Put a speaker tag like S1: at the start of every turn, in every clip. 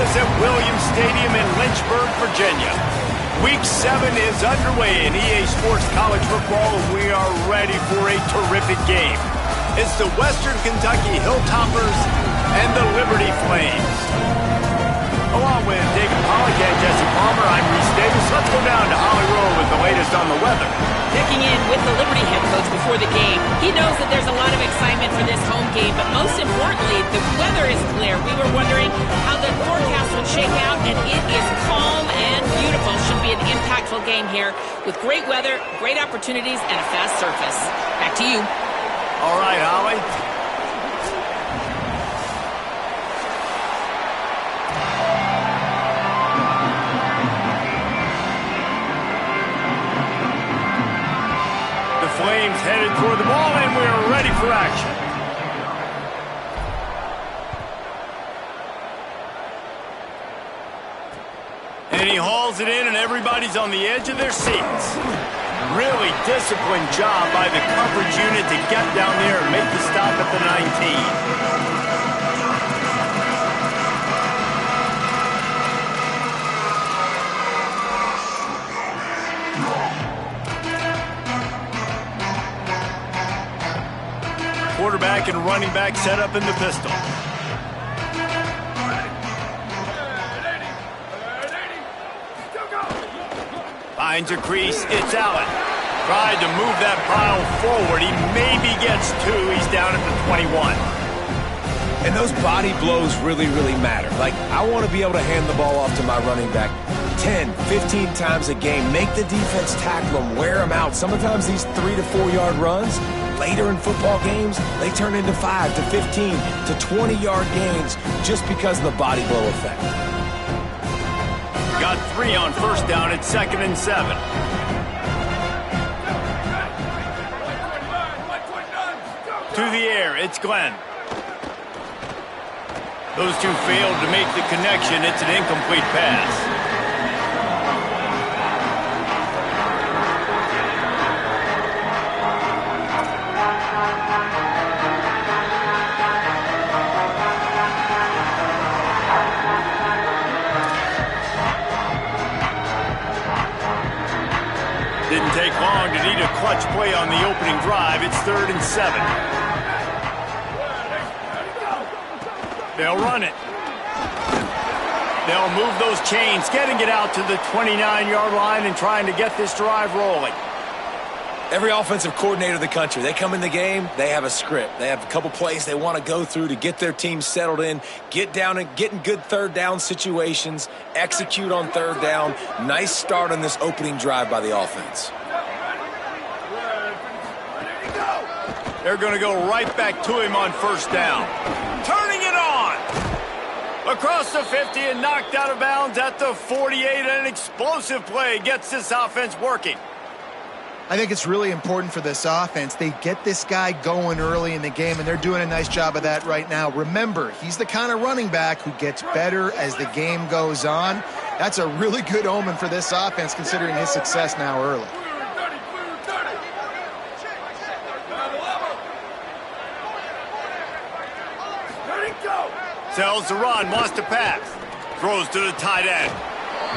S1: us at Williams Stadium in Lynchburg, Virginia. Week 7 is underway in EA Sports College Football, and we are ready for a terrific game. It's the Western Kentucky Hilltoppers and the Liberty Flames. Along with David Pollack and Jesse Palmer, I'm Reese Davis. Let's go down to Holly Rowe with the latest on the weather.
S2: Checking in with the Liberty head coach before the game. He knows that there's a lot of excitement for this home game, but most importantly, the weather is clear. We were wondering how the forecast would shake out, and it is calm and beautiful. Should be an impactful game here with great weather, great opportunities, and a fast surface. Back to you.
S1: All right, Holly. Flames headed toward the ball, and we are ready for action. And he hauls it in, and everybody's on the edge of their seats. Really disciplined job by the coverage unit to get down there and make the stop at the 19. Quarterback and running back set up in the pistol. Finds a crease. It's Allen. Tried to move that pile forward. He maybe gets 2. He's down at the 21.
S3: And those body blows really, really matter. Like, I want to be able to hand the ball off to my running back 10, 15 times a game. Make the defense tackle them, wear them out. Sometimes these 3 to 4 yard runs, later in football games, they turn into 5 to 15 to 20-yard gains just because of the body blow effect.
S1: Got 3 on first down at 2nd and 7. To the air, it's Glenn. Those two failed to make the connection. It's an incomplete pass. Didn't take long to need a clutch play on the opening drive. It's 3rd and 7. They'll run it. They'll move those chains, getting it out to the 29-yard line and trying to get this drive rolling.
S3: Every offensive coordinator in the country, they come in the game, they have a script. They have a couple plays they want to go through to get their team settled in, get down and get in good third down situations, execute on third down. Nice start on this opening drive by the offense.
S1: They're going to go right back to him on first down. Turning it on. Across the 50 and knocked out of bounds at the 48. An explosive play gets this offense working.
S4: I think it's really important for this offense. They get this guy going early in the game, and they're doing a nice job of that right now. Remember, he's the kind of running back who gets better as the game goes on. That's a really good omen for this offense, considering his success now early.
S1: Sells the run, wants to pass. Throws to the tight end.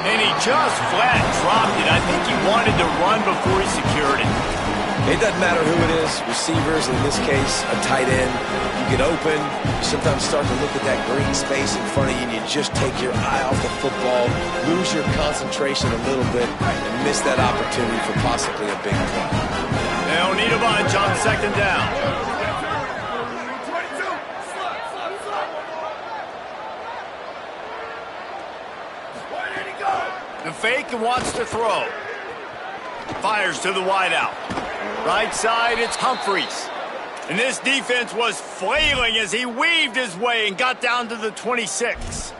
S1: And he just flat dropped it. I think he wanted to run before he secured it.
S3: It doesn't matter who it is. Receivers, in this case, a tight end. You get open. You sometimes start to look at that green space in front of you, and you just take your eye off the football, lose your concentration a little bit, and miss that opportunity for possibly a big play.
S1: They'll need a bunch on 2nd down. The fake and wants to throw. Fires to the wideout. Right side, it's Humphreys. And this defense was flailing as he weaved his way and got down to the 26.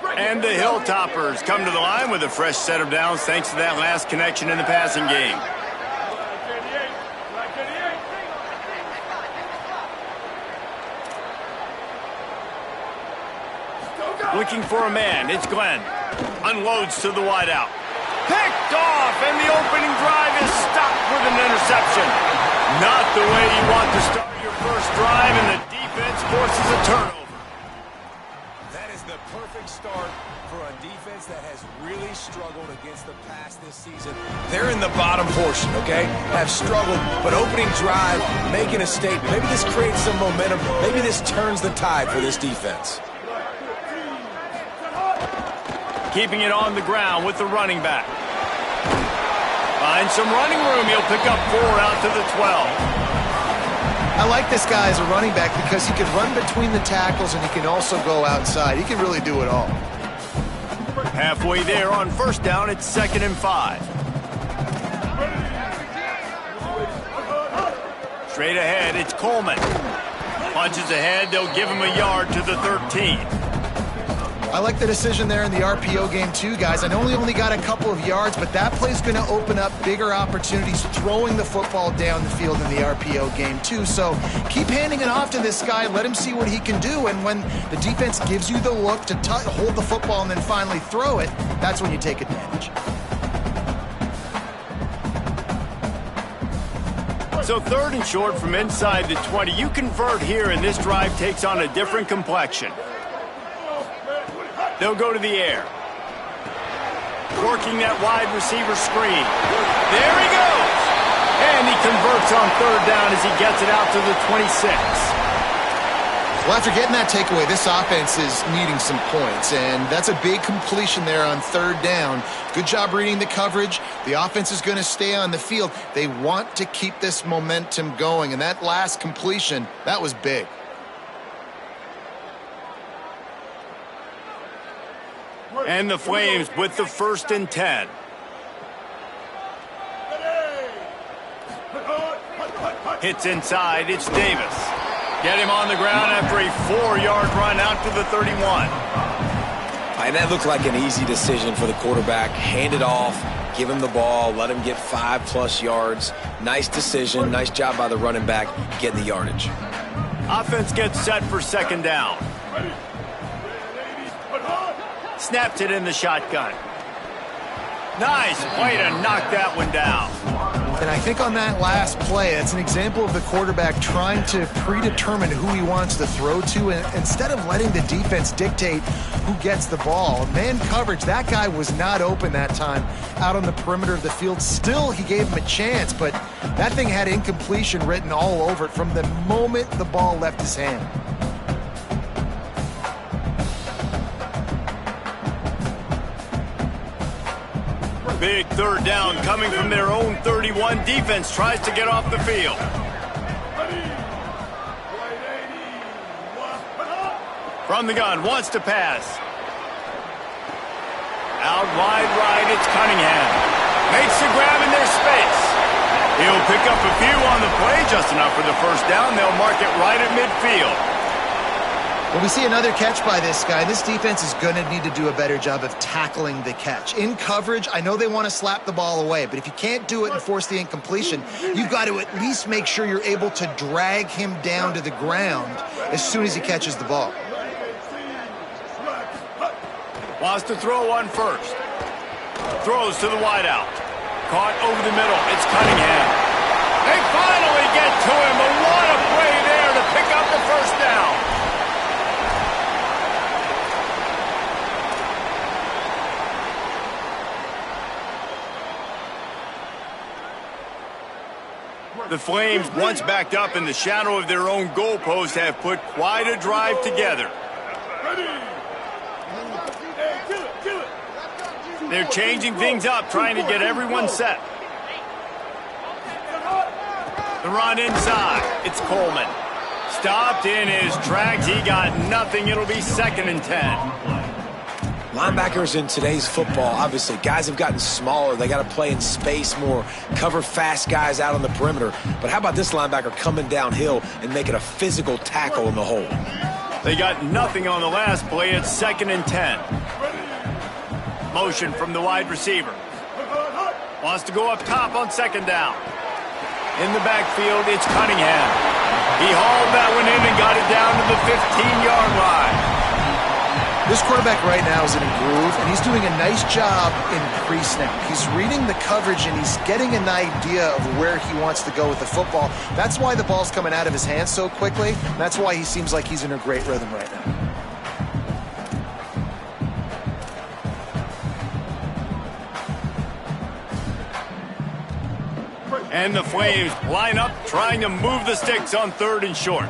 S1: And the Hilltoppers come to the line with a fresh set of downs thanks to that last connection in the passing game. Looking for a man. It's Glenn. Unloads to the wideout. Picked off, and the opening drive is stopped with an interception. Not the way you want to start your first drive, and the defense forces a turnover.
S3: start for a defense that has really struggled against the pass this season. They're in the bottom portion, okay? Have struggled, but opening drive, making a statement. Maybe this creates some momentum. Maybe this turns the tide for this defense.
S1: Keeping it on the ground with the running back. Finds some running room. He'll pick up 4 out to the 12.
S4: I like this guy as a running back because he can run between the tackles and he can also go outside. He can really do it all.
S1: Halfway there on first down, it's 2nd and 5. Straight ahead, it's Coleman. Punches ahead, they'll give him a yard to the 13.
S4: I like the decision there in the RPO game too, guys. I know he only got a couple of yards, but that play's going to open up bigger opportunities throwing the football down the field in the RPO game too. So keep handing it off to this guy. Let him see what he can do. And when the defense gives you the look to hold the football and then finally throw it, that's when you take advantage.
S1: So 3rd and short from inside the 20. You convert here, and this drive takes on a different complexion. They'll go to the air. Working that wide receiver screen. There he goes. And he converts on 3rd down as he gets it out to the 26.
S4: Well, after getting that takeaway, this offense is needing some points, and that's a big completion there on 3rd down. Good job reading the coverage. The offense is going to stay on the field. They want to keep this momentum going, and that last completion, that was big.
S1: And the Flames with the 1st and 10. Hits inside, it's Davis. Get him on the ground after a 4-yard run out to the 31.
S3: And that looked like an easy decision for the quarterback. Hand it off, give him the ball, let him get 5+ yards. Nice decision, nice job by the running back getting the yardage.
S1: Offense gets set for 2nd down. Snaps it in the shotgun. Nice way to knock that one down.
S4: And I think on that last play, it's an example of the quarterback trying to predetermine who he wants to throw to, and instead of letting the defense dictate who gets the ball. Man coverage, that guy was not open that time out on the perimeter of the field. Still, he gave him a chance, but that thing had incompletion written all over it from the moment the ball left his hand.
S1: Big 3rd down coming from their own 31. Defense tries to get off the field. From the gun, wants to pass. Out wide right, it's Cunningham. Makes the grab in their space. He'll pick up a few on the play, just enough for the 1st down. They'll mark it right at midfield.
S4: Well, we see another catch by this guy. This defense is going to need to do a better job of tackling the catch. In coverage, I know they want to slap the ball away, but if you can't do it and force the incompletion, you've got to at least make sure you're able to drag him down to the ground as soon as he catches the ball.
S1: Wants to throw on 1st. Throws to the wideout. Caught over the middle. It's Cunningham. They finally get to him, but what a play there to pick up the 1st down. The Flames, once backed up in the shadow of their own goalpost, have put quite a drive together. They're changing things up, trying to get everyone set. The run inside. It's Coleman. Stopped in his tracks. He got nothing. It'll be 2nd and 10.
S3: Linebackers in today's football, obviously, guys have gotten smaller. They got to play in space more, cover fast guys out on the perimeter. But how about this linebacker coming downhill and making a physical tackle in the hole?
S1: They got nothing on the last play. It's 2nd and 10. Motion from the wide receiver. Wants to go up top on 2nd down. In the backfield, it's Cunningham. He hauled that one in and got it down to the 15-yard line.
S4: This quarterback right now is in a groove, and he's doing a nice job in pre-snap. He's reading the coverage, and he's getting an idea of where he wants to go with the football. That's why the ball's coming out of his hands so quickly. That's why he seems like he's in a great rhythm right now.
S1: And the Flames line up, trying to move the sticks on 3rd and short.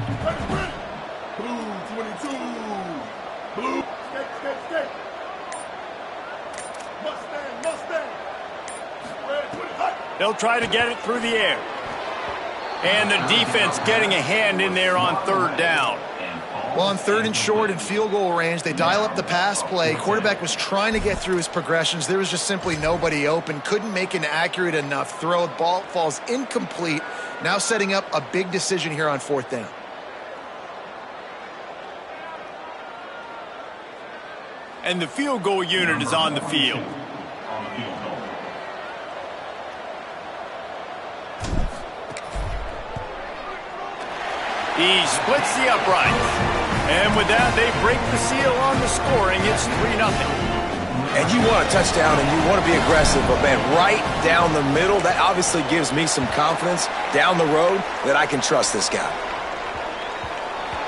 S5: Blue 22. Blue. Skate. Mustang.
S1: They'll try to get it through the air. And the defense getting a hand in there on 3rd down.
S4: Well, on 3rd and short in field goal range, they dial up the pass play. Quarterback was trying to get through his progressions. There was just simply nobody open. Couldn't make an accurate enough throw. The ball falls incomplete. Now setting up a big decision here on 4th down.
S1: And the field goal unit is on the field. He splits the uprights. And with that, they break the seal on the scoring. It's 3-0.
S3: And you want a touchdown and you want to be aggressive, but man, right down the middle, that obviously gives me some confidence down the road that I can trust this guy.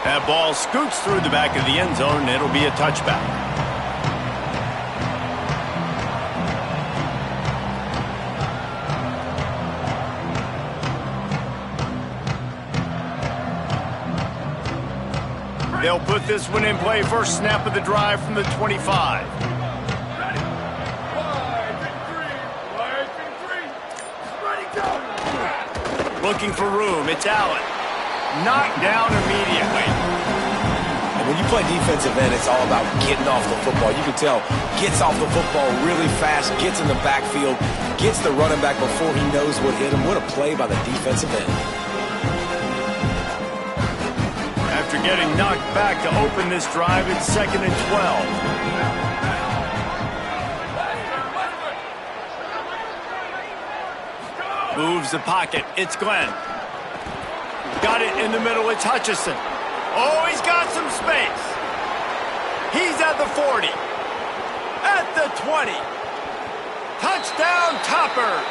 S1: That ball scoots through the back of the end zone, and it'll be a touchback. They'll put this one in play. First snap of the drive from the 25. Looking for room. It's Allen. Knocked down immediately.
S3: And when you play defensive end, it's all about getting off the football. You can tell, gets off the football really fast, gets in the backfield, gets the running back before he knows what hit him. What a play by the defensive end.
S1: After getting knocked back to open this drive, it's 2nd and 12. Moves the pocket. It's Glenn. Got it in the middle. It's Hutchison. Oh, he's got some space. He's at the 40. At the 20. Touchdown, Toppers.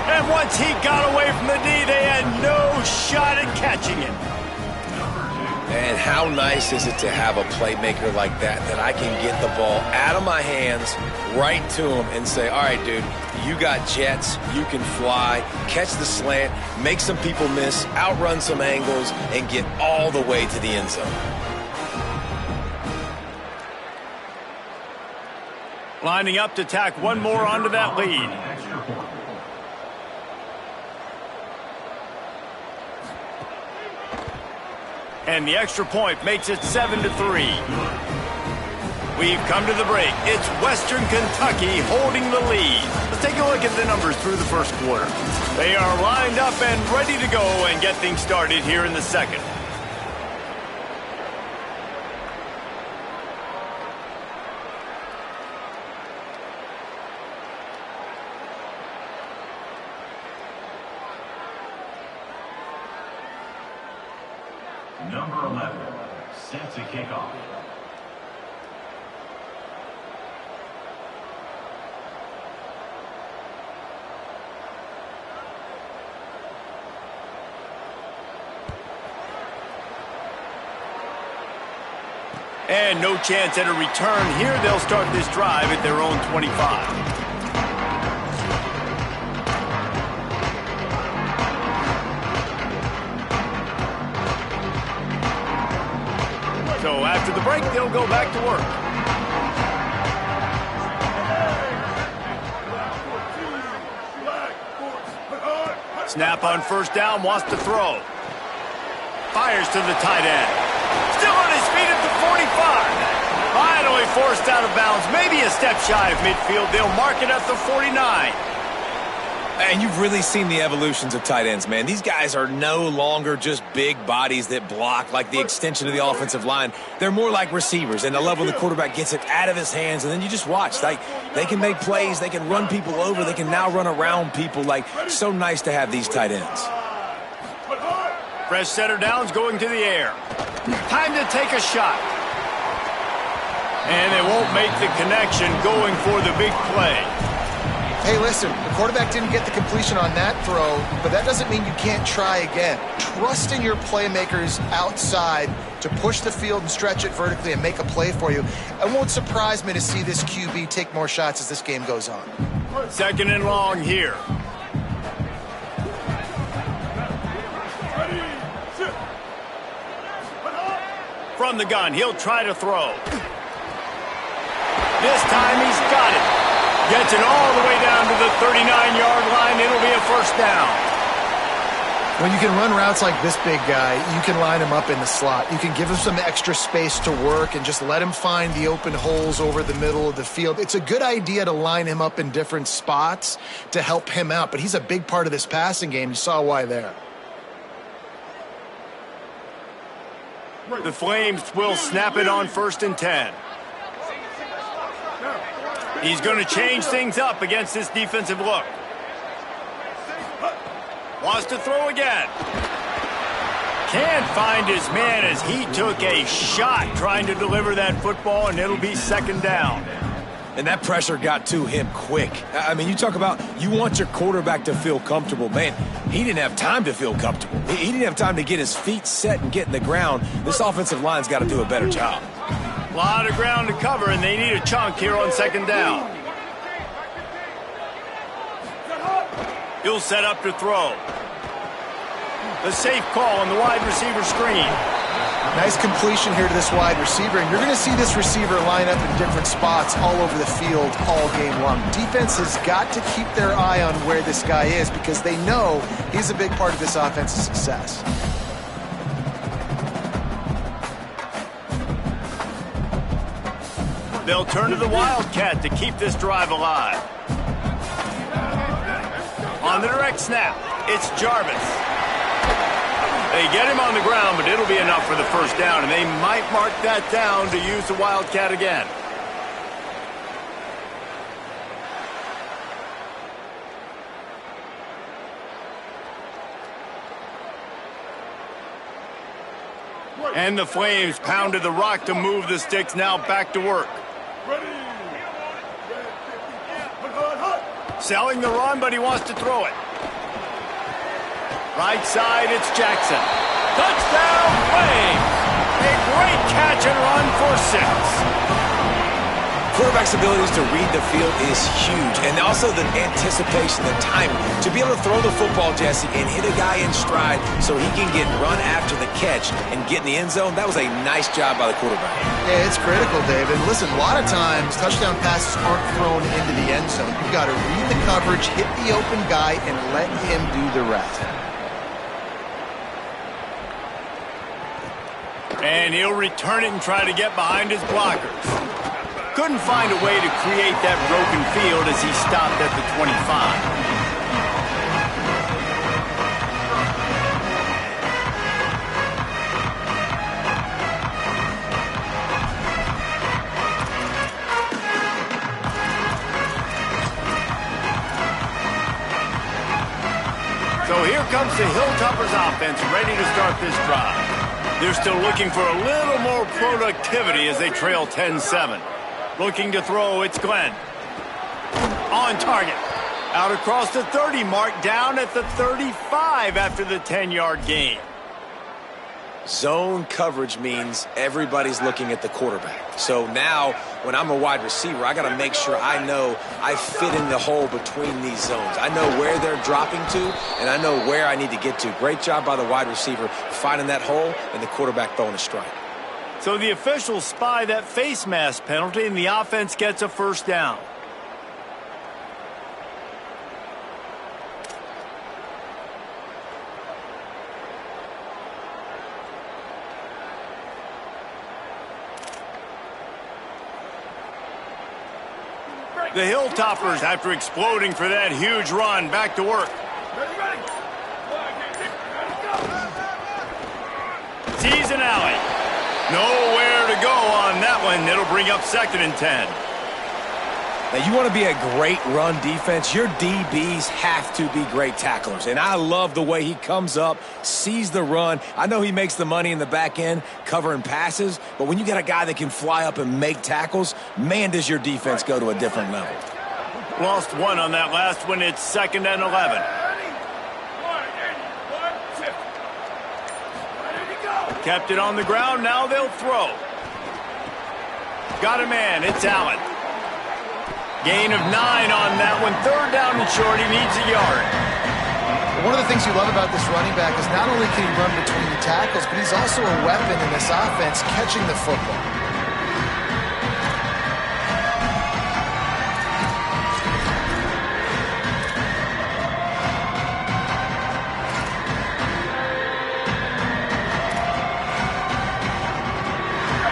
S1: And once he got away from the D, they had no shot at catching it.
S3: And how nice is it to have a playmaker like that I can get the ball out of my hands right to him and say, all right, dude, you got jets, you can fly, catch the slant, make some people miss, outrun some angles, and get all the way to the end zone.
S1: Lining up to tack one more onto that lead. And the extra point makes it 7-3. We've come to the break. It's Western Kentucky holding the lead. Let's take a look at the numbers through the first quarter. They are lined up and ready to go and get things started here in the second.
S6: Number 11, set to kick off.
S1: And no chance at a return here. They'll start this drive at their own 25. So after the break, they'll go back to work. Snap on first down, wants to throw. Fires to the tight end. Still on his feet at the 45. Finally forced out of bounds, maybe a step shy of midfield. They'll mark it at the 49.
S3: And you've really seen the evolutions of tight ends, man. These guys are no longer just big bodies that block like the extension of the offensive line. They're more like receivers, and the level the quarterback gets it out of his hands, and then you just watch. Like, they can make plays, they can run people over, they can now run around people. Like, so nice to have these tight ends.
S1: Fresh center downs going to the air. Time to take a shot. And they won't make the connection going for the big play.
S4: Hey, listen, the quarterback didn't get the completion on that throw, but that doesn't mean you can't try again. Trust in your playmakers outside to push the field and stretch it vertically and make a play for you. It won't surprise me to see this QB take more shots as this game goes on.
S1: Second and long here. From the gun, he'll try to throw. This time he's got it. Gets it all the way down to the 39-yard line. It'll be a first down.
S4: When you can run routes like this big guy, you can line him up in the slot. You can give him some extra space to work and just let him find the open holes over the middle of the field. It's a good idea to line him up in different spots to help him out, but he's a big part of this passing game. You saw why there.
S1: The Flames will snap it on 1st and 10. He's going to change things up against this defensive look. Wants to throw again. Can't find his man as he took a shot trying to deliver that football, and it'll be 2nd down.
S3: And that pressure got to him quick. I mean, you talk about you want your quarterback to feel comfortable. Man, he didn't have time to feel comfortable. He didn't have time to get his feet set and get in the ground. This offensive line's got to do a better job.
S1: A lot of ground to cover, and they need a chunk here on 2nd down. He'll set up to throw. The safe call on the wide receiver screen.
S4: Nice completion here to this wide receiver, and you're going to see this receiver line up in different spots all over the field all game long. Defense has got to keep their eye on where this guy is because they know he's a big part of this offense's success.
S1: They'll turn to the Wildcat to keep this drive alive. On the direct snap, it's Jarvis. They get him on the ground, but it'll be enough for the first down, and they might mark that down to use the Wildcat again. And the Flames pounded the rock to move the sticks, now back to work. Selling the run, but he wants to throw it. Right side, it's Jackson. Touchdown, Flames! A great catch and run for 6.
S3: Quarterback's abilities to read the field is huge, and also the anticipation, the timing. To be able to throw the football, Jesse, and hit a guy in stride so he can get run after the catch and get in the end zone, that was a nice job by the quarterback.
S4: Yeah, it's critical, David. Listen, a lot of times touchdown passes aren't thrown into the end zone. You've got to read the coverage, hit the open guy, and let him do the rest.
S1: And he'll return it and try to get behind his blockers. Couldn't find a way to create that broken field as he stopped at the 25. So here comes the Hilltoppers offense ready to start this drive. They're still looking for a little more productivity as they trail 10-7. Looking to throw, it's Glenn. On target. Out across the 30 mark, down at the 35 after the 10-yard gain.
S3: Zone coverage means everybody's looking at the quarterback. So now, when I'm a wide receiver, I got to make sure I know I fit in the hole between these zones. I know where they're dropping to, and I know where I need to get to. Great job by the wide receiver finding that hole, and the quarterback throwing a strike.
S1: So the officials spy that face mask penalty, and the offense gets a first down. The Hilltoppers, after exploding for that huge run, back to work. Sees an alley. Nowhere to go on that one. It'll bring up 2nd and 10.
S3: Now, you want to be a great run defense, your DBs have to be great tacklers. And I love the way he comes up, sees the run. I know he makes the money in the back end covering passes, but when you got a guy that can fly up and make tackles, man, does your defense go to a different level.
S1: Lost one on that last one. It's 2nd and 11. Kept it on the ground. Now they'll throw. Got a man. It's Allen. Gain of 9 on that one. 3rd down and short. He needs a yard.
S4: One of the things you love about this running back is not only can he run between the tackles, but he's also a weapon in this offense catching the football.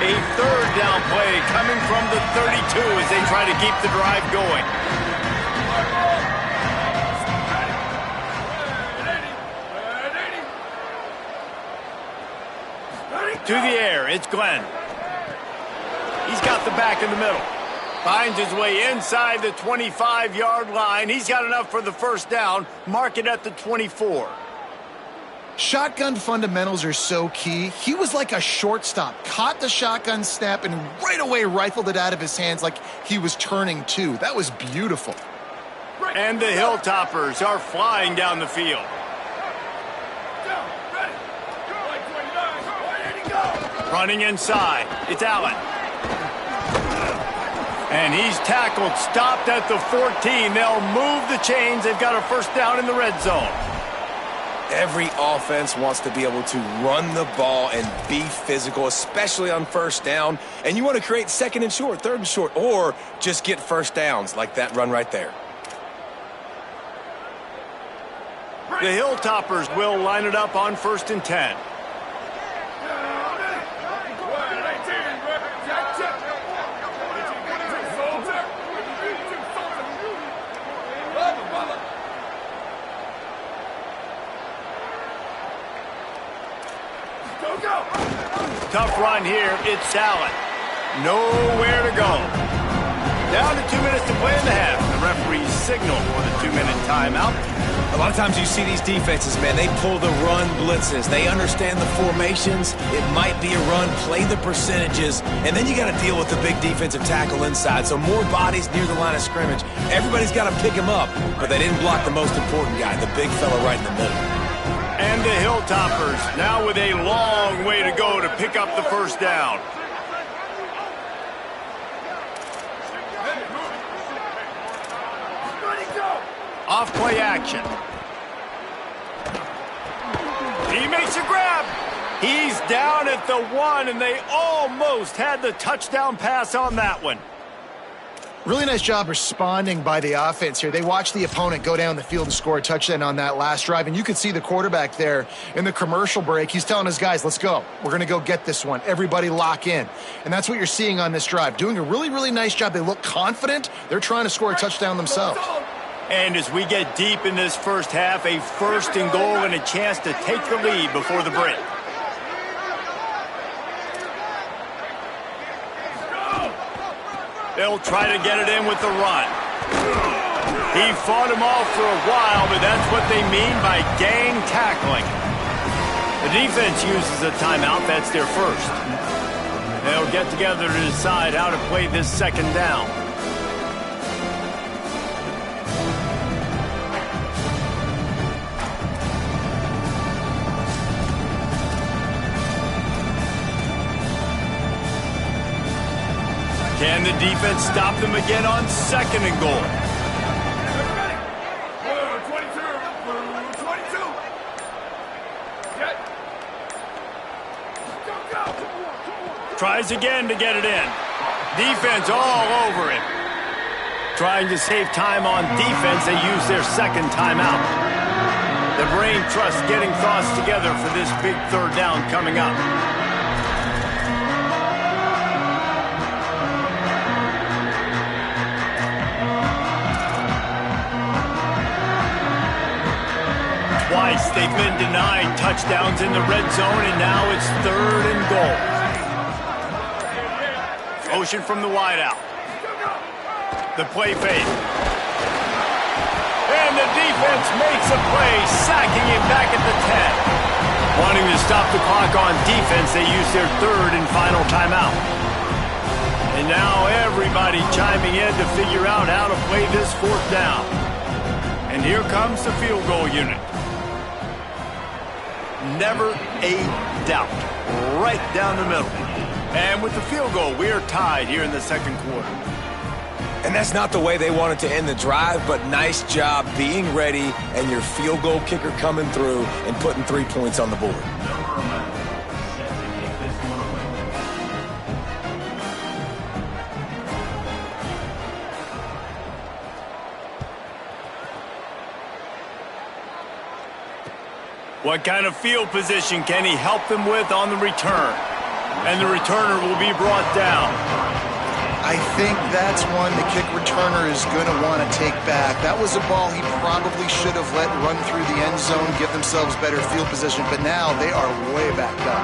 S1: A third down play coming from the 32 as they try to keep the drive going. To the air, it's Glenn. He's got the back in the middle. Finds his way inside the 25-yard line. He's got enough for the first down. Mark it at the 24.
S4: Shotgun fundamentals are so key. He was like a shortstop, caught the shotgun snap, and right away rifled it out of his hands like he was turning two. That was beautiful.
S1: And the Hilltoppers are flying down the field. Running inside, it's Allen. And he's tackled, stopped at the 14. They'll move the chains. They've got a first down in the red zone.
S3: Every offense wants to be able to run the ball and be physical, especially on first down. And you want to create second and short, third and short, or just get first downs like that run right there.
S1: The Hilltoppers will line it up on 1st and 10. Tough run here. It's Allen. Nowhere to go. Down to 2 minutes to play in the half. The referee's signal for the 2-minute timeout.
S3: A lot of times you see these defenses, man, they pull the run blitzes. They understand the formations. It might be a run, play the percentages, and then you got to deal with the big defensive tackle inside. So more bodies near the line of scrimmage. Everybody's got to pick him up, but they didn't block the most important guy, the big fella right in the middle.
S1: And the Hilltoppers now with a long way to go to pick up the first down. Off play action. He makes a grab. He's down at the 1, and they almost had the touchdown pass on that one.
S4: Really nice job responding by the offense here. They watched the opponent go down the field and score a touchdown on that last drive, and you could see the quarterback there in the commercial break. He's telling his guys, let's go. We're going to go get this one. Everybody lock in. And that's what you're seeing on this drive. Doing a really, really nice job. They look confident. They're trying to score a touchdown themselves.
S1: And as we get deep in this first half, a 1st and goal and a chance to take the lead before the break. They'll try to get it in with the run. He fought him off for a while, but that's what they mean by gang tackling. The defense uses a timeout. That's their first. They'll get together to decide how to play this second down. Can the defense stop them again on 2nd and goal? Tries again to get it in. Defense all over him. Trying to save time on defense, they use their 2nd timeout. The brain trust getting thoughts together for this big 3rd down coming up. Twice they've been denied touchdowns in the red zone, and now it's 3rd and goal. Motion from the wideout. The play fake. And the defense makes a play, sacking him back at the 10. Wanting to stop the clock on defense, they use their 3rd and final timeout. And now everybody chiming in to figure out how to play this 4th down. And here comes the field goal unit. Never a doubt. Right down the middle. And with the field goal, we are tied here in the 2nd quarter.
S3: And that's not the way they wanted to end the drive, but nice job being ready and your field goal kicker coming through and putting 3 points on the board.
S6: Number 11, set to kick this one away.
S1: What kind of field position can he help them with on the return? And the returner will be brought down.
S4: I think that's one the kick returner is going to want to take back. That was a ball he probably should have let run through the end zone, give themselves better field position, but now they are way backed up.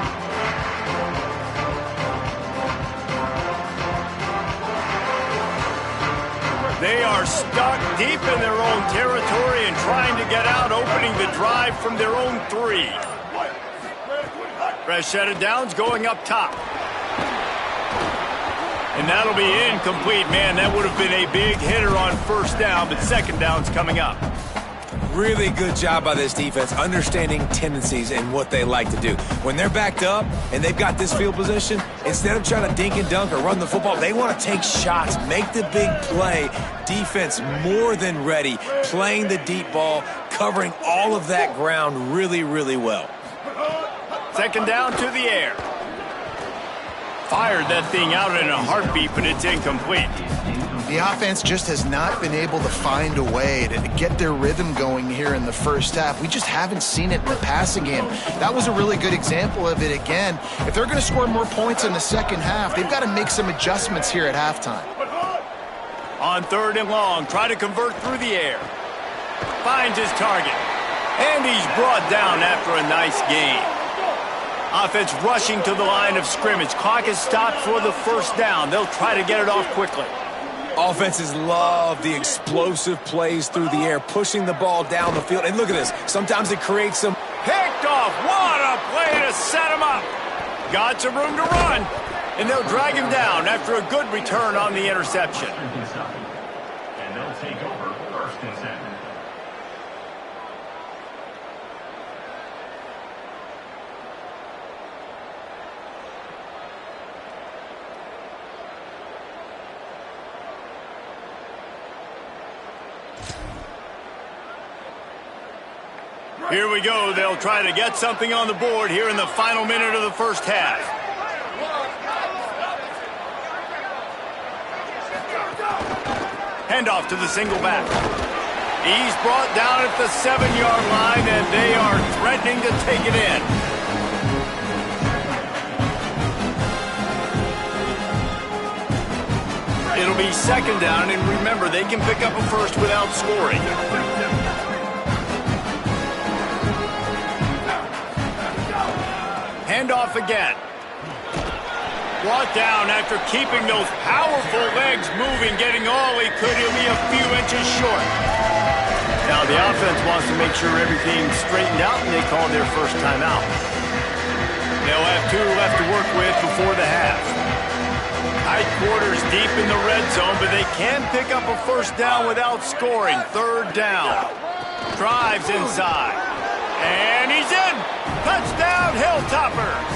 S1: They are stuck deep in their own territory and trying to get out, opening the drive from their own 3. Fresh set of downs going up top. And that'll be incomplete. Man, that would have been a big hitter on first down, but second down's coming up.
S3: Really good job by this defense, understanding tendencies and what they like to do. When they're backed up and they've got this field position, instead of trying to dink and dunk or run the football, they want to take shots, make the big play. Defense more than ready, playing the deep ball, covering all of that ground really, really well.
S1: Second down to the air. Fired that thing out in a heartbeat, but it's incomplete.
S4: The offense just has not been able to find a way to get their rhythm going here in the first half. We just haven't seen it in the passing game. That was a really good example of it again. If they're going to score more points in the second half, they've got to make some adjustments here at halftime.
S1: On 3rd and long, try to convert through the air. Finds his target. And he's brought down after a nice gain. Offense rushing to the line of scrimmage. Clock is stopped for the first down. They'll try to get it off quickly.
S3: Offenses love the explosive plays through the air, pushing the ball down the field. And look at this. Sometimes it creates some...
S1: Picked off. What a play to set him up. Got some room to run. And they'll drag him down after a good return on the interception.
S6: And they'll take over 1st and 7.
S1: Here we go. They'll try to get something on the board here in the final minute of the first half. Handoff to the single back. He's brought down at the 7-yard line, and they are threatening to take it in. It'll be second down, and remember, they can pick up a first without scoring. Handoff again. Brought down after keeping those powerful legs moving, getting all he could. He'll be a few inches short. Now the offense wants to make sure everything's straightened out, and they call their first timeout. They'll have 2 left to work with before the half. Tight quarters deep in the red zone, but they can pick up a first down without scoring. 3rd down. Drives inside. And he's in. Touchdown, Hilltoppers.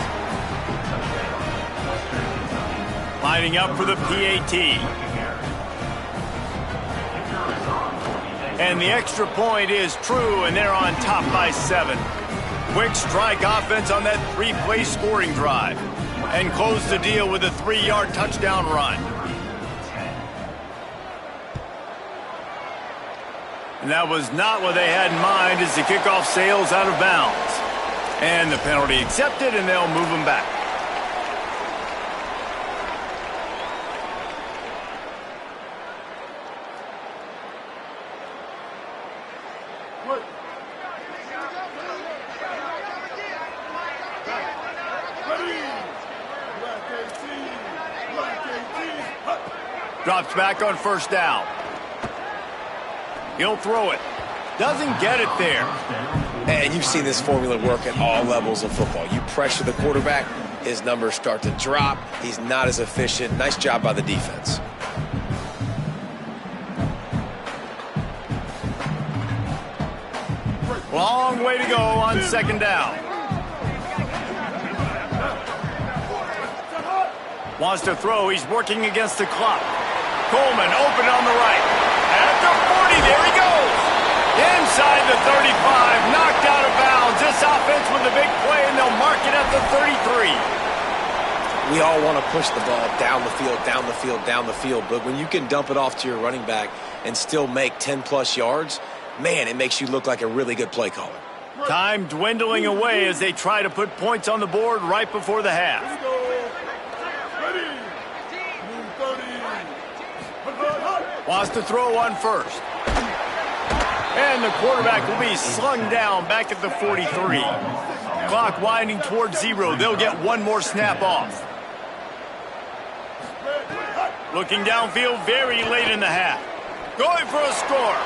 S1: Lining up for the PAT. And the extra point is true, and they're on top by 7. Quick strike offense on that 3-play scoring drive. And close the deal with a 3-yard touchdown run. And that was not what they had in mind as the kickoff sails out of bounds. And the penalty accepted, and they'll move them back. Drops back on first down. He'll throw it. Doesn't get it there.
S3: And you've seen this formula work at all levels of football. You pressure the quarterback, his numbers start to drop. He's not as efficient. Nice job by the defense.
S1: Long way to go on second down. Wants to throw. He's working against the clock. Coleman open on the right. At the 40, there he goes. Inside the 35, knocked out of bounds. This offense with a big play, and they'll mark it at the 33.
S3: We all want to push the ball down the field, down the field, down the field. But when you can dump it off to your running back and still make 10-plus yards, man, it makes you look like a really good play caller.
S1: Time dwindling away as they try to put points on the board right before the half.
S5: Ready. Move 30.
S1: Wants to throw on first. And the quarterback will be slung down back at the 43. Clock winding towards 0. They'll get one more snap off. Looking downfield very late in the half. Going for a score.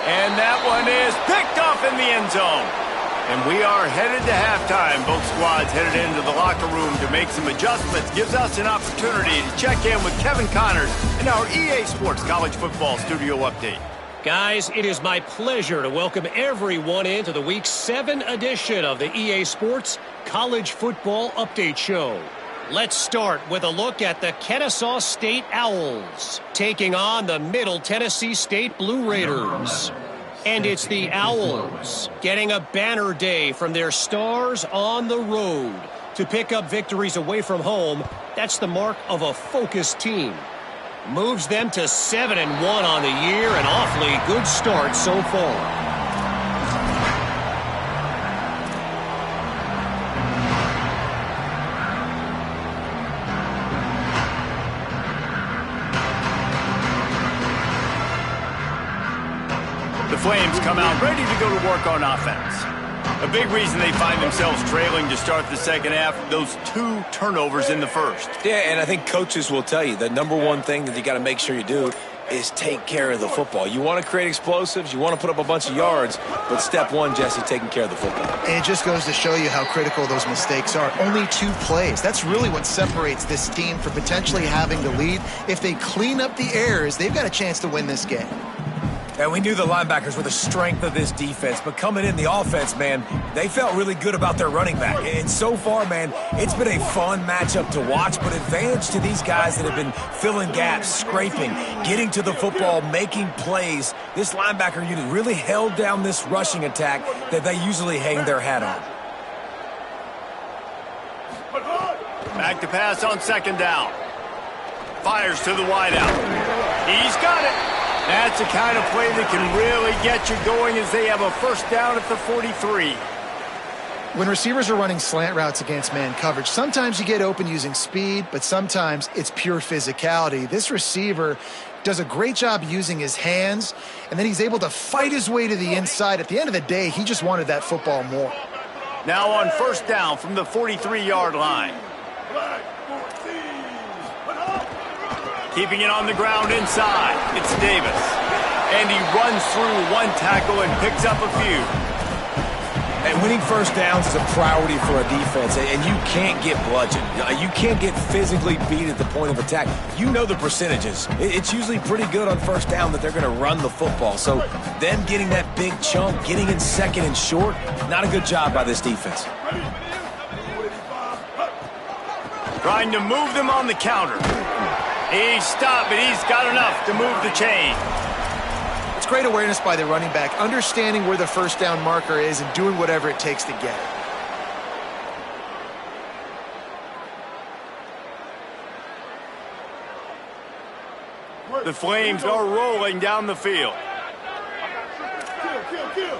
S1: And that one is picked off in the end zone. And we are headed to halftime. Both squads headed into the locker room to make some adjustments. Gives us an opportunity to check in with Kevin Connors in our EA Sports College Football Studio Update.
S7: Guys, it is my pleasure to welcome everyone into the Week 7 edition of the EA Sports College Football Update Show. Let's start with a look at the Kennesaw State Owls taking on the Middle Tennessee State Blue Raiders. And it's the Owls getting a banner day from their stars on the road. To pick up victories away from home, that's the mark of a focused team. Moves them to 7-1 on the year, an awfully good start so far.
S1: The Flames come out ready to go to work on offense. A big reason they find themselves trailing to start the second half, those 2 turnovers in the first.
S3: Yeah, and I think coaches will tell you the number one thing that you got to make sure you do is take care of the football. You want to create explosives, you want to put up a bunch of yards, but step one, Jesse, taking care of the football.
S4: And it just goes to show you how critical those mistakes are. Only 2 plays. That's really what separates this team from potentially having to lead. If they clean up the errors, they've got a chance to win this game.
S3: And we knew the linebackers were the strength of this defense, but coming in the offense, man, they felt really good about their running back. And so far, man, it's been a fun matchup to watch, but advantage to these guys that have been filling gaps, scraping, getting to the football, making plays. This linebacker unit really held down this rushing attack that they usually hang their hat on.
S1: Back to pass on second down. Fires to the wideout. He's got it. That's the kind of play that can really get you going as they have a first down at the 43.
S4: When receivers are running slant routes against man coverage, sometimes you get open using speed, but sometimes it's pure physicality. This receiver does a great job using his hands, and then he's able to fight his way to the inside. At the end of the day, he just wanted that football more.
S1: Now on first down from the 43-yard line. Keeping it on the ground inside, it's Davis. And he runs through 1 tackle and picks up a few.
S3: And winning first downs is a priority for a defense, and you can't get bludgeoned. You can't get physically beat at the point of attack. You know the percentages. It's usually pretty good on first down that they're going to run the football. So them getting that big chunk, getting in second and short, not a good job by this defense.
S1: Trying to move them on the counter. He's stopped, but he's got enough to move the chain.
S4: It's great awareness by the running back, understanding where the first down marker is and doing whatever it takes to get it.
S1: The Flames are rolling down the field.
S5: Kill.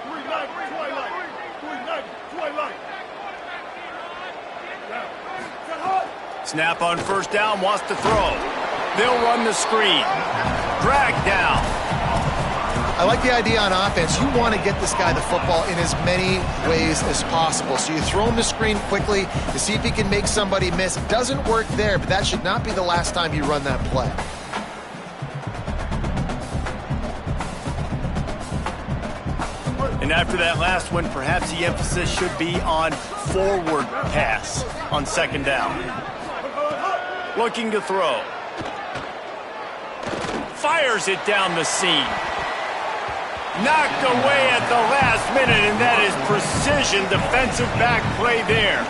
S5: 3-9, Twilight. 3-9, Twilight.
S1: Snap on first down, wants to throw. They'll run the screen. Drag down.
S4: I like the idea on offense. You want to get this guy the football in as many ways as possible. So you throw him the screen quickly to see if he can make somebody miss. It doesn't work there, but that should not be the last time you run that play.
S1: And after that last one, perhaps the emphasis should be on forward pass on second down. Looking to throw. Fires it down the seam. Knocked away at the last minute, and that is precision defensive back play there.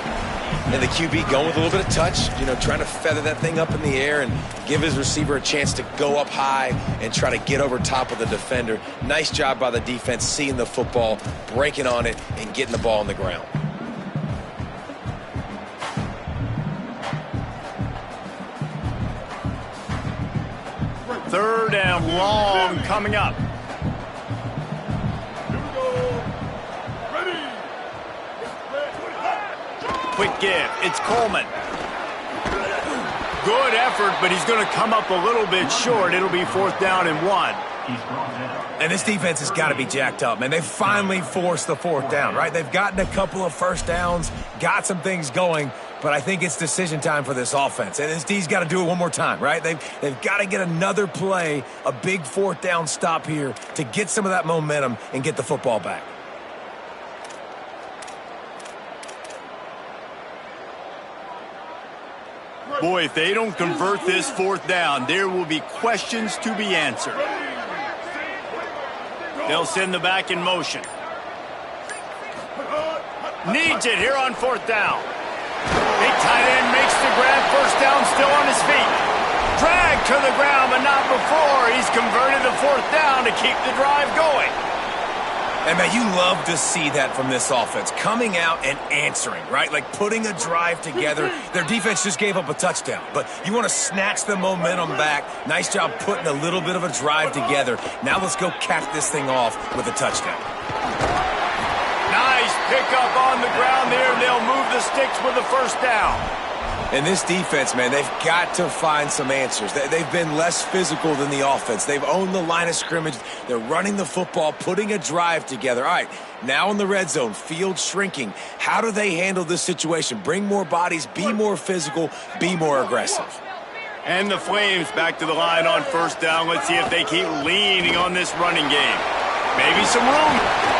S3: And the QB going with a little bit of touch, trying to feather that thing up in the air and give his receiver a chance to go up high and try to get over top of the defender. Nice job by the defense, seeing the football, breaking on it, and getting the ball on the ground.
S1: Third and long coming up. Quick give. It's Coleman. Good effort, but he's going to come up a little bit short. It'll be 4th down and 1.
S3: And this defense has got to be jacked up, man. They finally forced the 4th down, right? They've gotten a couple of first downs, got some things going, but I think it's decision time for this offense. And this D's got to do it one more time, right? They've got to get another play, a big 4th down stop here to get some of that momentum and get the football back.
S1: Boy, if they don't convert this 4th down, there will be questions to be answered. They'll send the back in motion. Needs it here on 4th down. Big tight end makes the grab. 1st down, still on his feet. Dragged to the ground, but not before. He's converted the 4th down to keep the drive going.
S3: And, man, you love to see that from this offense, coming out and answering, right? Like putting a drive together. Their defense just gave up a touchdown, but you want to snatch the momentum back. Nice job putting a little bit of a drive together. Now let's go cap this thing off with a touchdown.
S1: Nice pickup on the ground there, and they'll move the sticks with the 1st down.
S3: And this defense, man, they've got to find some answers. They've been less physical than the offense. They've owned the line of scrimmage. They're running the football, putting a drive together. All right, now in the red zone, field shrinking. How do they handle this situation? Bring more bodies, be more physical, be more aggressive.
S1: And the Flames back to the line on 1st down. Let's see if they keep leaning on this running game. Maybe some room.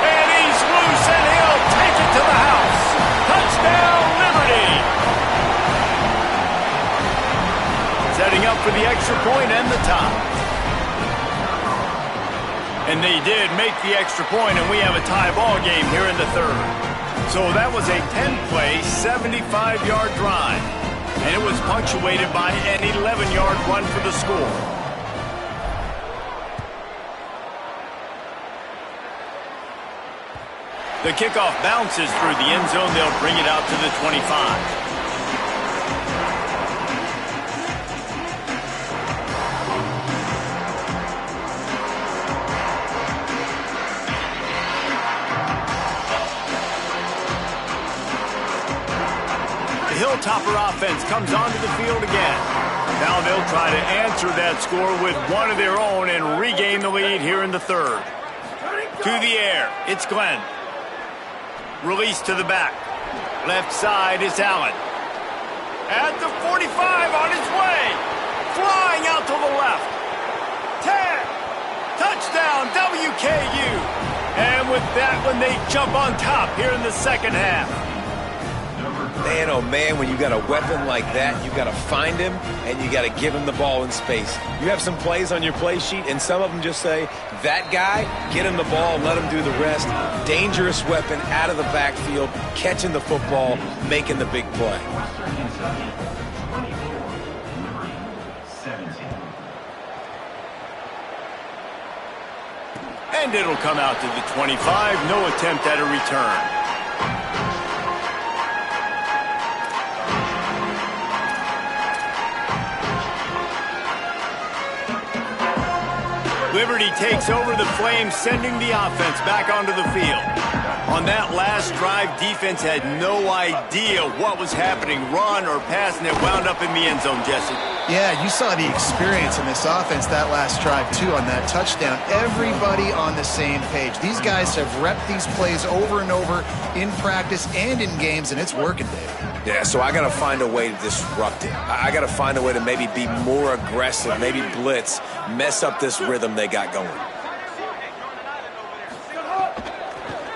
S1: And he's loose, and he'll take it to the house. Touchdown, Liberty. Setting up for the extra point and the tie. And they did make the extra point, and we have a tie ball game here in the 3rd. So that was a 10-play, 75-yard drive. And it was punctuated by an 11-yard run for the score. The kickoff bounces through the end zone. They'll bring it out to the 25. Hilltopper offense comes onto the field again. Now they'll try to answer that score with one of their own and regain the lead here in the 3rd. To the air, it's Glenn. Release to the back. Left side is Allen. At the 45 on his way. Flying out to the left. 10. Touchdown, WKU. And with that one, they jump on top here in the 2nd half.
S3: Man, oh man, when you got a weapon like that, you got to find him and you got to give him the ball in space. You have some plays on your play sheet, and some of them just say, that guy, get him the ball, let him do the rest. Dangerous weapon out of the backfield, catching the football, making the big play.
S1: And it'll come out to the 25. No attempt at a return. Liberty takes over the Flames, sending the offense back onto the field. On that last drive, defense had no idea what was happening, run or pass, and it wound up in the end zone, Jesse.
S4: Yeah, you saw the experience in this offense that last drive, too, on that touchdown. Everybody on the same page. These guys have repped these plays over and over in practice and in games, and it's working, Dave.
S3: Yeah, so I got to find a way to disrupt it. I got to find a way to maybe be more aggressive, maybe blitz, mess up this rhythm they got going.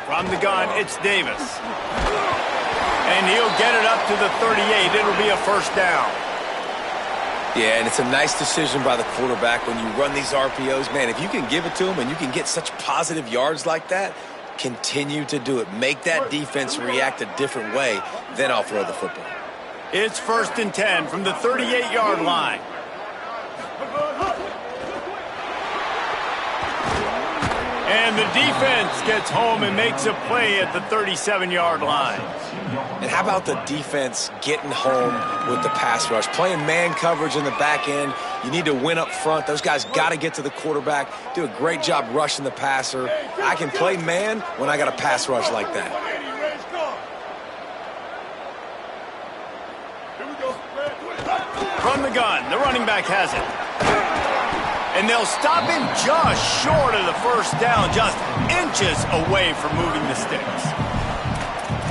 S1: From the gun, it's Davis. And he'll get it up to the 38. It'll be a 1st down.
S3: Yeah, and it's a nice decision by the quarterback when you run these RPOs. Man, if you can give it to him and you can get such positive yards like that, continue to do it. Make that defense react a different way, then I'll throw the football.
S1: It's 1st and 10 from the 38-yard line. And the defense gets home and makes a play at the 37-yard line.
S3: And how about the defense getting home with the pass rush? Playing man coverage in the back end. You need to win up front. Those guys got to get to the quarterback. Do a great job rushing the passer. I can play man when I got a pass rush like that.
S1: From the gun, the running back has it. And they'll stop him just short of the first down, just inches away from moving the sticks.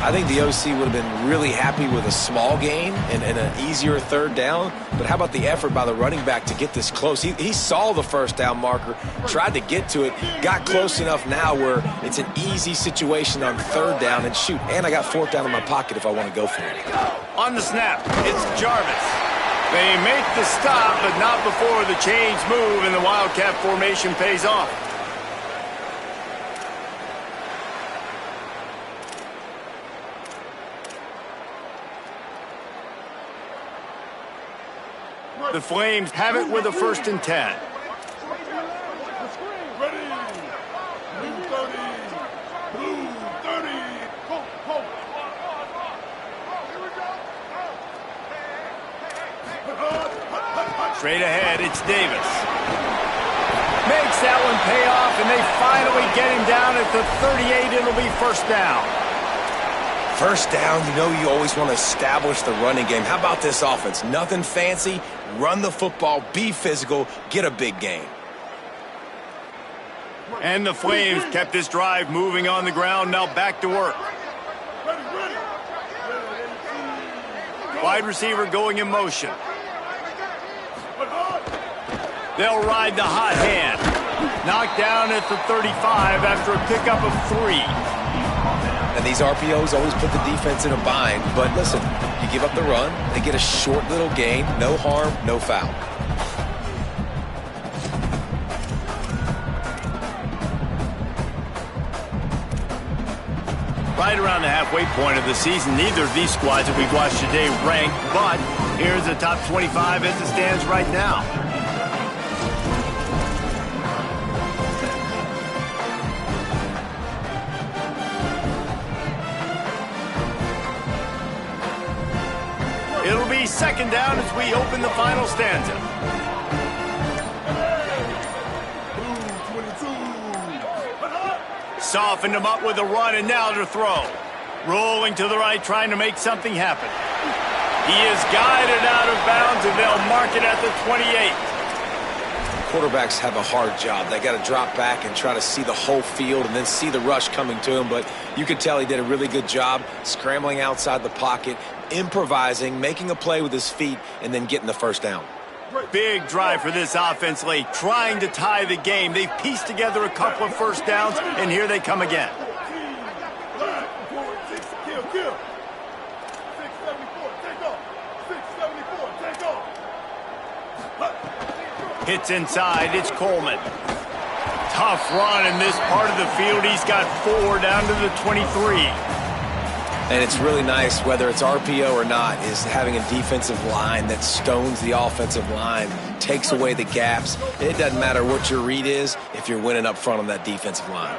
S3: I think the OC would have been really happy with a small gain and an easier 3rd down. But how about the effort by the running back to get this close? He saw the first down marker, tried to get to it, got close enough now where it's an easy situation on 3rd down. And shoot, and I got 4th down in my pocket if I want to go for it.
S1: On the snap, it's Jarvis. They make the stop, but not before the chains move and the Wildcat formation pays off. The Flames have it with a 1st and 10.
S5: Ready. Blue 30. Blue 30. Ho.
S1: Straight ahead, it's Davis. Makes that one pay off, and they finally get him down at the 38. It'll be 1st down.
S3: 1st down, you know you always want to establish the running game. How about this offense? Nothing fancy. Run the football, be physical, get a big gain.
S1: And the Flames kept this drive moving on the ground. Now back to work. Wide receiver going in motion. They'll ride the hot hand. Knocked down at the 35 after a pickup of 3.
S3: And these RPOs always put the defense in a bind. But listen, you give up the run, they get a short little gain, no harm, no foul.
S1: Right around the halfway point of the season, neither of these squads that we've watched today ranked, but here's the top 25 as it stands right now. It'll be 2nd down as we open the final stanza. Softened him up with a run, and now to throw. Rolling to the right, trying to make something happen. He is guided out of bounds, and they'll mark it at the 28.
S3: Quarterbacks have a hard job. They got to drop back and try to see the whole field and then see the rush coming to him. But you could tell he did a really good job scrambling outside the pocket, improvising, making a play with his feet, and then getting the 1st down.
S1: Big drive for this offense late, trying to tie the game. They've pieced together a couple of 1st downs, and here they come again.
S5: Kill. 674, take off. 674, take off.
S1: Hits inside, it's Coleman. Tough run in this part of the field. He's got 4 down to the 23.
S3: And it's really nice, whether it's RPO or not, is having a defensive line that stones the offensive line, takes away the gaps. It doesn't matter what your read is if you're winning up front on that defensive line.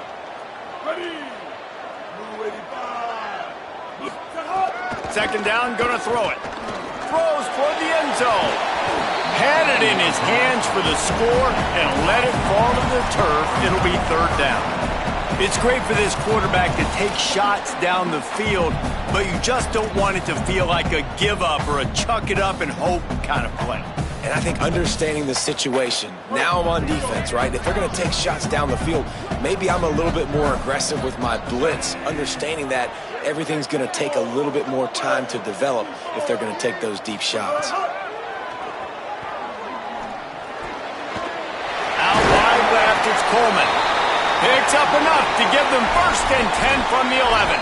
S5: Ready. Blue 85.
S1: 2nd down, gonna throw it. Throws toward the end zone. Had it in his hands for the score and let it fall to the turf. It'll be 3rd down. It's great for this quarterback to take shots down the field, but you just don't want it to feel like a give-up or a chuck-it-up-and-hope kind of play.
S3: And I think understanding the situation, now I'm on defense, right? If they're going to take shots down the field, maybe I'm a little bit more aggressive with my blitz, understanding that everything's going to take a little bit more time to develop if they're going to take those deep shots.
S1: Out wide left, it's Coleman. Picks up enough to give them 1st and 10 from the 11.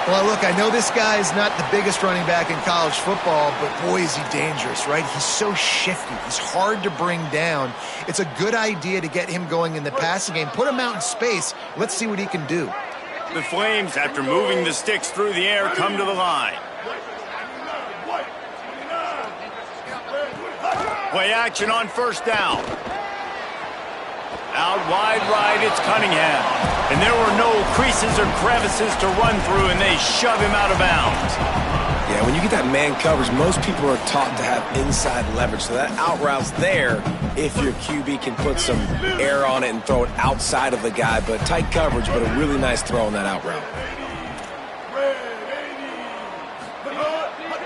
S4: Well, look, I know this guy is not the biggest running back in college football, but boy, is he dangerous, right? He's so shifty. He's hard to bring down. It's a good idea to get him going in the passing game. Put him out in space. Let's see what he can do.
S1: The Flames, after moving the sticks through the air, come to the line. Play action on first down. Out wide right, it's Cunningham. And there were no creases or crevices to run through, and they shove him out of bounds.
S3: Yeah, when you get that man coverage, most people are taught to have inside leverage. So that out route's there if your QB can put some air on it and throw it outside of the guy. But tight coverage, but a really nice throw on that out route.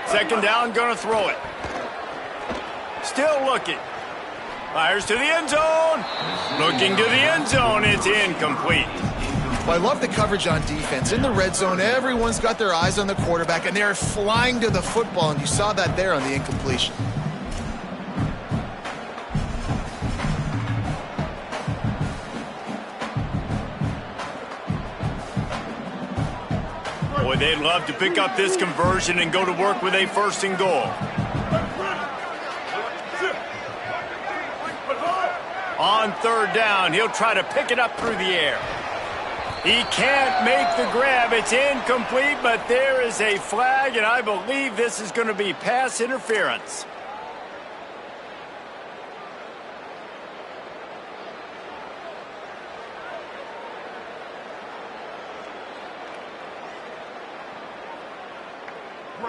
S1: Second down, gonna throw it. Still looking. Fires to the end zone. Looking to the end zone. It's incomplete.
S4: Well, I love the coverage on defense. In the red zone, everyone's got their eyes on the quarterback, and they're flying to the football, and you saw that there on the incompletion.
S1: Boy, they'd love to pick up this conversion and go to work with a 1st and goal. On third down, he'll try to pick it up through the air. He can't make the grab. It's incomplete, but there is a flag, and I believe this is going to be pass interference.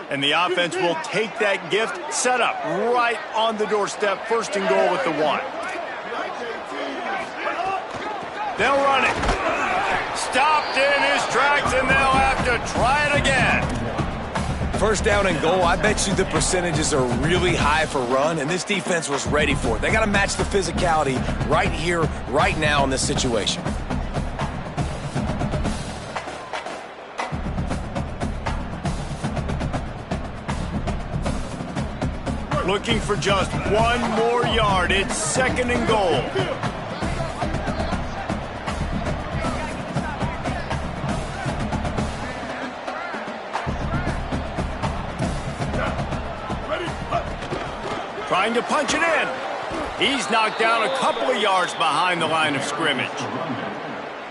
S1: And the offense will take that gift, set up right on the doorstep, 1st and goal with the 1. They'll run it. Stopped in his tracks, and they'll have to try it again.
S3: 1st down and goal, I bet you the percentages are really high for run, and this defense was ready for it. They got to match the physicality right here, right now in this situation.
S1: Looking for just 1 more yard. It's 2nd and goal. Trying to punch it in. He's knocked down a couple of yards behind the line of scrimmage.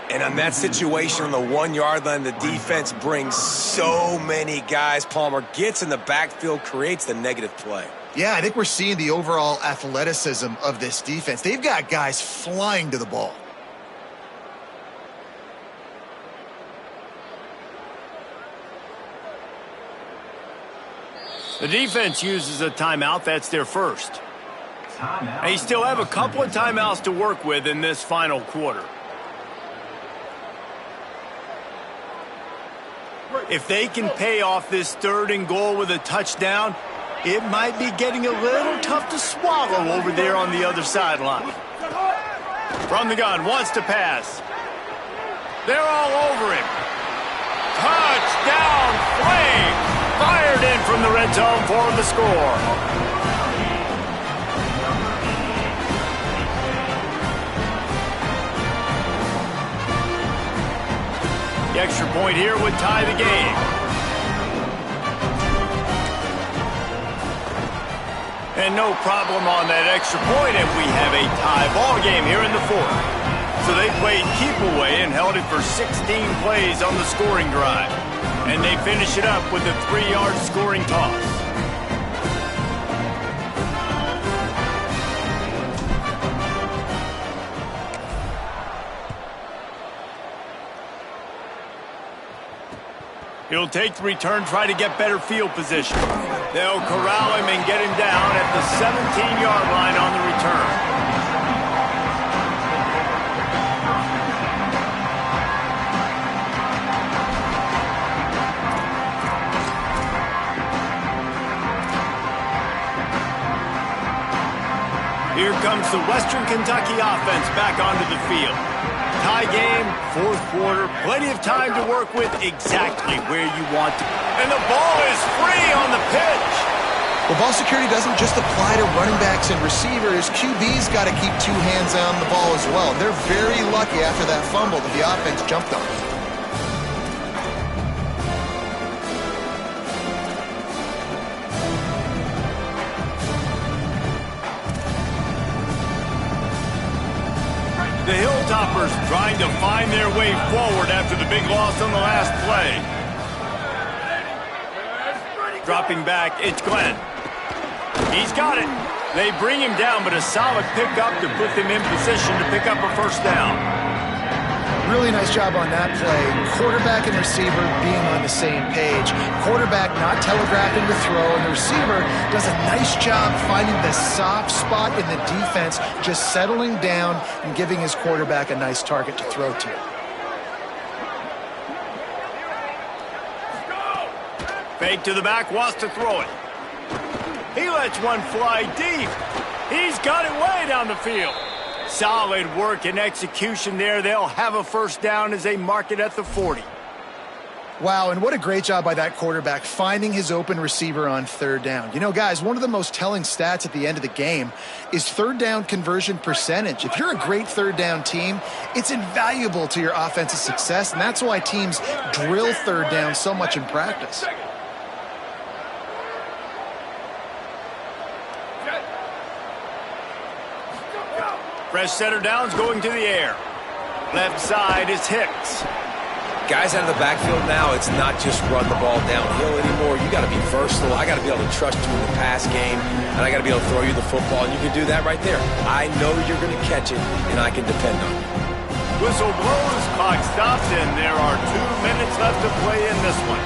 S3: And on that situation on the 1-yard line, the defense brings so many guys. Palmer gets in the backfield, creates the negative play.
S4: Yeah, I think we're seeing the overall athleticism of this defense. They've got guys flying to the ball.
S1: The defense uses a timeout. That's their first. They still have a couple of timeouts to work with in this final quarter. If they can pay off this 3rd and goal with a touchdown, it might be getting a little tough to swallow over there on the other sideline. From the gun, wants to pass. They're all over him. Touchdown, Flame! Fired in from the red zone for the score. The extra point here would tie the game. And no problem on that extra point, and we have a tie ball game here in the 4th. So they played keep away and held it for 16 plays on the scoring drive. And they finish it up with a 3-yard scoring toss. He'll take the return, try to get better field position. They'll corral him and get him down at the 17-yard line on the return. Here comes the Western Kentucky offense back onto the field. Tie game, 4th quarter, plenty of time to work with exactly where you want to. And the ball is free on the pitch.
S4: Well, ball security doesn't just apply to running backs and receivers. QB's got to keep 2 hands on the ball as well. They're very lucky after that fumble that the offense jumped on.
S1: The Hilltoppers trying to find their way forward after the big loss on the last play. Dropping back, it's Glenn. He's got it. They bring him down, but a solid pickup to put them in position to pick up a first down.
S4: Really nice job on that play. Quarterback and receiver being on the same page. Quarterback not telegraphing the throw, and the receiver does a nice job finding the soft spot in the defense, just settling down and giving his quarterback a nice target to throw to.
S1: Fake to the back, wants to throw it. He lets one fly deep. He's got it way down the field. Solid work and execution there. They'll have a first down as they mark it at the 40.
S4: Wow, and what a great job by that quarterback finding his open receiver on third down. You know, guys, one of the most telling stats at the end of the game is third down conversion percentage. If you're a great third down team, it's invaluable to your offensive success, and that's why teams drill third down so much in practice.
S1: Fresh center downs going to the air. Left side is Hicks.
S3: Guys out of the backfield now, it's not just run the ball downhill anymore. You got to be versatile. I got to be able to trust you in the pass game, and I got to be able to throw you the football, and you can do that right there. I know you're going to catch it, and I can depend on it.
S1: Whistle blows, clock stops, and there are 2 minutes left to play in this one.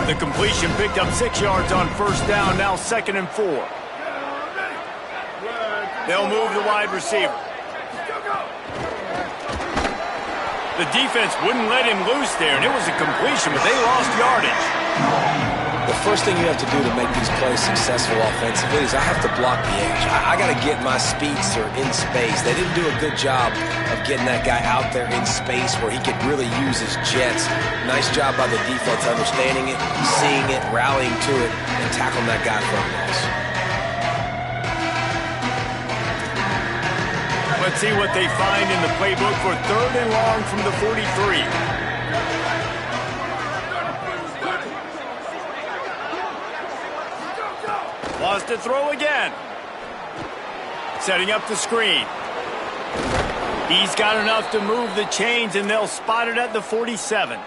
S1: The completion picked up 6 yards on first down, now 2nd and 4. They'll move the wide receiver. The defense wouldn't let him loose there, and it was a completion, but they lost yardage.
S3: The first thing you have to do to make these plays successful offensively is I have to block the edge. I got to get my speedster in space. They didn't do a good job of getting that guy out there in space where he could really use his jets. Nice job by the defense understanding it, seeing it, rallying to it, and tackling that guy for a loss.
S1: Let's see what they find in the playbook for 3rd and long from the 43. Wants to throw again. Setting up the screen. He's got enough to move the chains, and they'll spot it at the 47.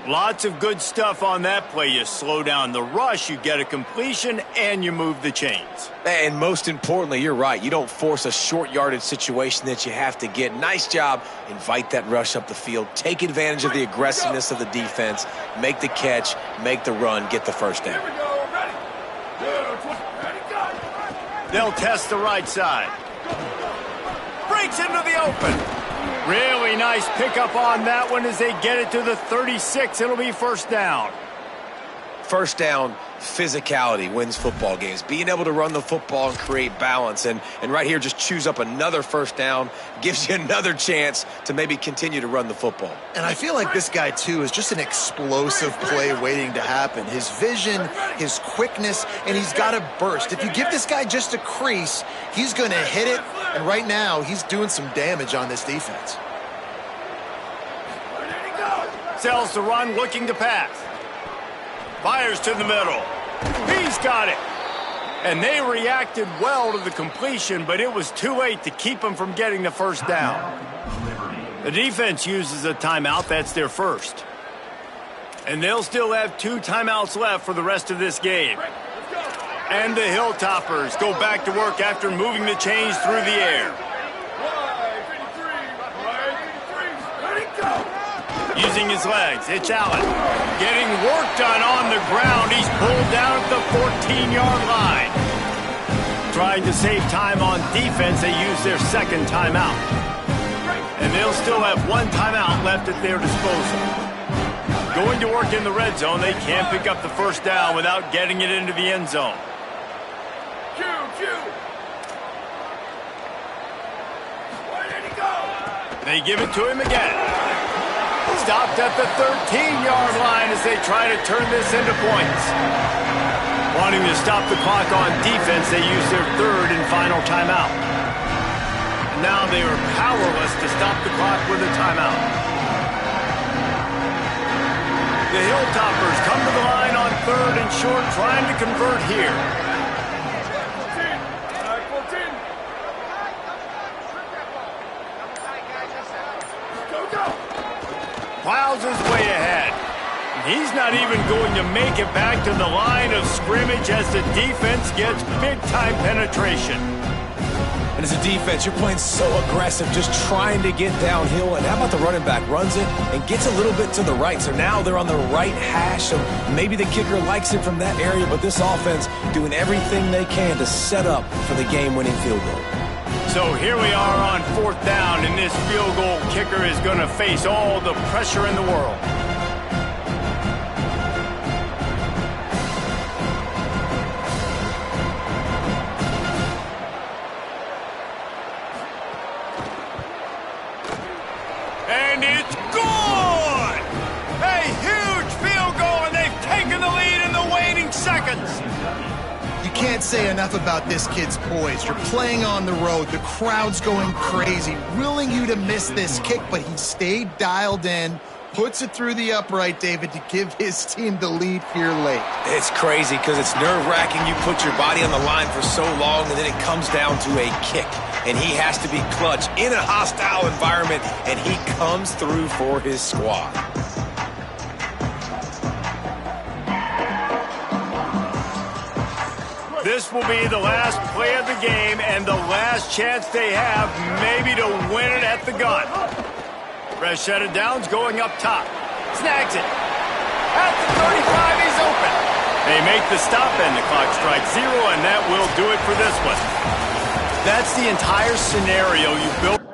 S1: Lots of good stuff on that play. You slow down the rush, you get a completion, and you move the chains.
S3: And most importantly, you're right. You don't force a short yardage situation that you have to get. Nice job. Invite that rush up the field. Take advantage of the aggressiveness of the defense. Make the catch, make the run, get the first down.
S1: They'll test the right side. Breaks into the open. Really nice pickup on that one as they get it to the 36. It'll be first down.
S3: First down, physicality wins football games. Being able to run the football and create balance. And right here, just choose up another first down. Gives you another chance to maybe continue to run the football.
S4: And I feel like this guy, too, is just an explosive play waiting to happen. His vision, his quickness, and he's got a burst. If you give this guy just a crease, he's going to hit it. And right now, he's doing some damage on this defense.
S1: Sells the run, looking to pass. Fires to the middle. He's got it. And they reacted well to the completion, but it was too late to keep them from getting the first down. The defense uses a timeout. That's their first. And they'll still have 2 timeouts left for the rest of this game. And the Hilltoppers go back to work after moving the chains through the air. Using his legs, it's Allen. Getting work done on the ground. He's pulled down at the 14-yard line. Trying to save time on defense, they use their 2nd timeout. And they'll still have 1 timeout left at their disposal. Going to work in the red zone, they can't pick up the first down without getting it into the end zone. They give it to him again. Stopped at the 13-yard line as they try to turn this into points. Wanting to stop the clock on defense, they use their 3rd and final timeout. Now they are powerless to stop the clock with a timeout. The Hilltoppers come to the line on 3rd and short, trying to convert here. plows his way ahead. He's not even going to make it back to the line of scrimmage as the defense gets big-time penetration.
S3: And as a defense, you're playing so aggressive, just trying to get downhill. And how about the running back runs it and gets a little bit to the right. So now they're on the right hash. So maybe the kicker likes it from that area, but this offense doing everything they can to set up for the game-winning field goal.
S1: So here we are on 4th down, and this field goal kicker is going to face all the pressure in the world. And it's good! A huge field goal, and they've taken the lead in the waning seconds.
S4: You can't say enough about this kid's poise. You're playing on the road. The crowd's going crazy, willing you to miss this kick, but he stayed dialed in, puts it through the upright, David, to give his team the lead here late.
S3: It's crazy because it's nerve-wracking. You put your body on the line for so long, and then it comes down to a kick. And he has to be clutch in a hostile environment, and he comes through for his squad.
S1: This will be the last play of the game and the last chance they have maybe to win it at the gun. Fresh set of downs going up top. Snags it. At the 35, he's open. They make the stop and the clock strikes 0, and that will do it for this one. That's the entire scenario you built.